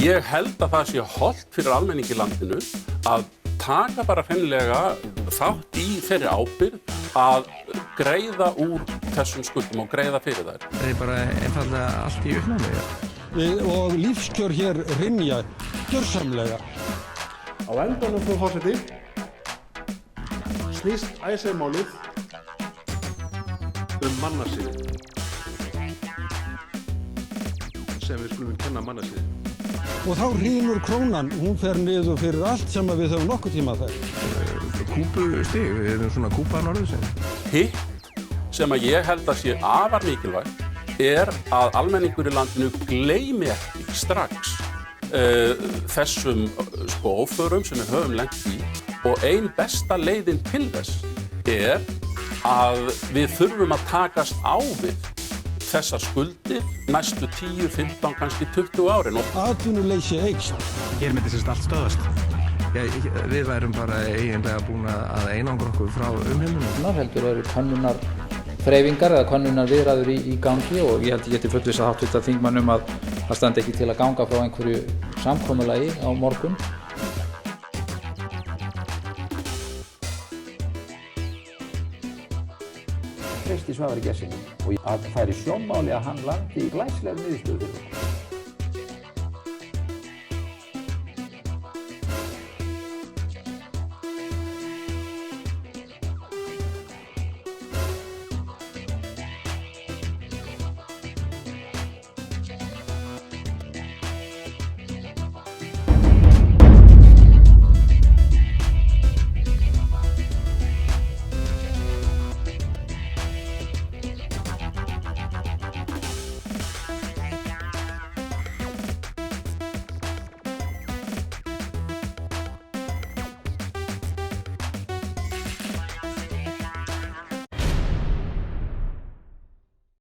Ég held að það sé hollt fyrir almenning í landinu að taka bara hreinlega þátt í þeirri ábyrgð að greiða úr þessum skuldum og greiða fyrir þær. Það er bara einfaldlega allt í uppnámi. Og lífskjör hér hrynja gjörsamlega. Á endanum, frú forseti, snýst Icesave-málið mannasiði sem við skulum kenna mannasiði. Og þá hrynur krónan, hún fer niður fyrir allt sem við höfum nokkuð tíma þær. Kúpustig, við erum svona kúpa norðursinn. Hitt sem að ég held að sé afar mikilvægt að almenningur í landinu gleymi ekki strax þessum óförum sem við höfum lent í og ein besta leiðin til þess að við þurfum að takast á við þessar skuldir næstu 10, 15, kannski 20 árin. Atvinnuleysi eykst. Hér myndi sérst allt stöðast. Við værum bara eiginlega búin að einangra okkur frá umheiminum. Heldur eru könnunarþreifingar eða könnunarviðræður í gangi og ég held ég geti fullvissað háttvirta þingmann að það standi ekki til að ganga frá einhverju samkomulagi á morgun. Treysti Svavari Gestssyni og að það er í sjónmáli að hann landi í glæsilegri niðurstöðu fyrir okkur.